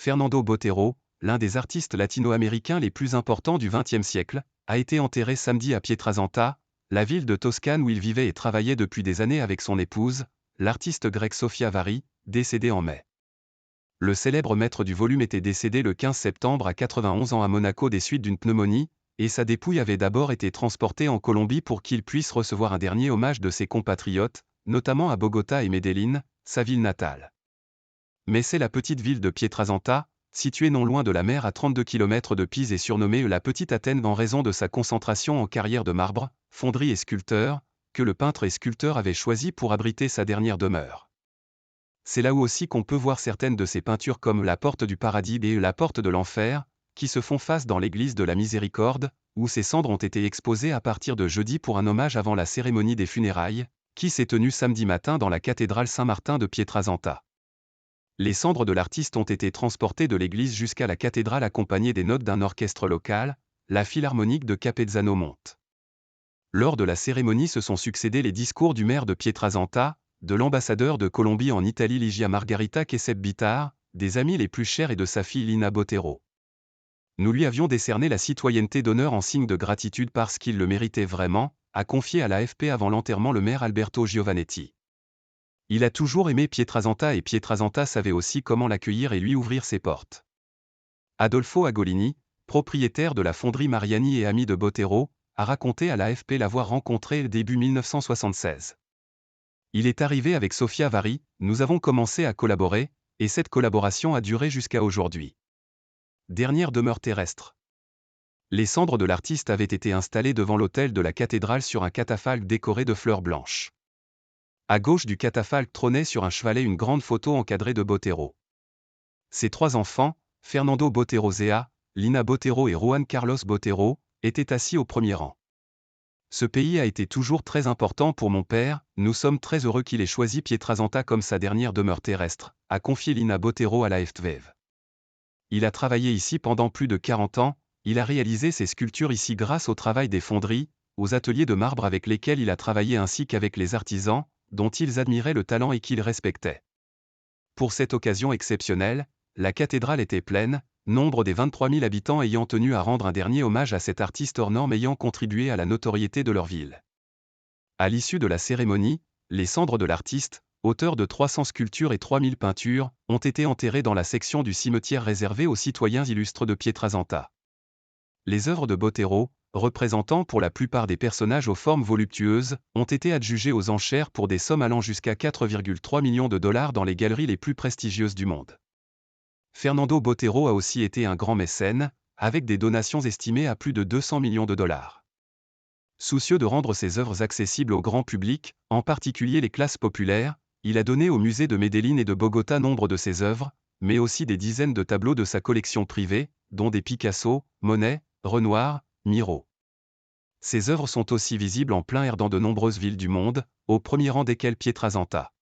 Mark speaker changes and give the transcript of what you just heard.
Speaker 1: Fernando Botero, l'un des artistes latino-américains les plus importants du XXe siècle, a été enterré samedi à Pietrasanta, la ville de Toscane où il vivait et travaillait depuis des années avec son épouse, l'artiste grecque Sofia Vari, décédée en mai. Le célèbre maître du volume était décédé le 15 septembre à 91 ans à Monaco des suites d'une pneumonie, et sa dépouille avait d'abord été transportée en Colombie pour qu'il puisse recevoir un dernier hommage de ses compatriotes, notamment à Bogota et Medellín, sa ville natale. Mais c'est la petite ville de Pietrasanta, située non loin de la mer à 32 km de Pise et surnommée la Petite Athènes en raison de sa concentration en carrières de marbre, fonderie et sculpteurs, que le peintre et sculpteur avait choisi pour abriter sa dernière demeure. C'est là où aussi qu'on peut voir certaines de ses peintures comme la Porte du Paradis et la Porte de l'Enfer, qui se font face dans l'église de la Miséricorde, où ses cendres ont été exposées à partir de jeudi pour un hommage avant la cérémonie des funérailles, qui s'est tenue samedi matin dans la cathédrale Saint-Martin de Pietrasanta. Les cendres de l'artiste ont été transportées de l'église jusqu'à la cathédrale accompagnées des notes d'un orchestre local, la Philharmonique de Capezzano Monte. Lors de la cérémonie se sont succédés les discours du maire de Pietrasanta, de l'ambassadeur de Colombie en Italie Ligia Margarita Quesep Bitar, des amis les plus chers et de sa fille Lina Botero. Nous lui avions décerné la citoyenneté d'honneur en signe de gratitude parce qu'il le méritait vraiment, a confié à l'AFP avant l'enterrement le maire Alberto Giovannetti. Il a toujours aimé Pietrasanta et Pietrasanta savait aussi comment l'accueillir et lui ouvrir ses portes. Adolfo Agolini, propriétaire de la fonderie Mariani et ami de Botero, a raconté à l'AFP l'avoir rencontré début 1976. Il est arrivé avec Sofia Vari, nous avons commencé à collaborer, et cette collaboration a duré jusqu'à aujourd'hui. Dernière demeure terrestre. Les cendres de l'artiste avaient été installées devant l'autel de la cathédrale sur un catafalque décoré de fleurs blanches. À gauche du catafalque trônait sur un chevalet une grande photo encadrée de Botero. Ses trois enfants, Fernando Botero Zea, Lina Botero et Juan Carlos Botero, étaient assis au premier rang. Ce pays a été toujours très important pour mon père, nous sommes très heureux qu'il ait choisi Pietrasanta comme sa dernière demeure terrestre, a confié Lina Botero à l'AFP. Il a travaillé ici pendant plus de 40 ans, il a réalisé ses sculptures ici grâce au travail des fonderies, aux ateliers de marbre avec lesquels il a travaillé ainsi qu'avec les artisans, dont ils admiraient le talent et qu'ils respectaient. Pour cette occasion exceptionnelle, la cathédrale était pleine, nombre des 23 000 habitants ayant tenu à rendre un dernier hommage à cet artiste hors norme ayant contribué à la notoriété de leur ville. À l'issue de la cérémonie, les cendres de l'artiste, auteur de 300 sculptures et 3000 peintures, ont été enterrées dans la section du cimetière réservé aux citoyens illustres de Pietrasanta. Les œuvres de Botero, représentant pour la plupart des personnages aux formes voluptueuses, ont été adjugées aux enchères pour des sommes allant jusqu'à 4,3 millions de dollars dans les galeries les plus prestigieuses du monde. Fernando Botero a aussi été un grand mécène, avec des donations estimées à plus de 200 millions de dollars. Soucieux de rendre ses œuvres accessibles au grand public, en particulier les classes populaires, il a donné au musée de Medellín et de Bogota nombre de ses œuvres, mais aussi des dizaines de tableaux de sa collection privée, dont des Picasso, Monet, Renoir, Miro. Ses œuvres sont aussi visibles en plein air dans de nombreuses villes du monde, au premier rang desquelles Pietrasanta.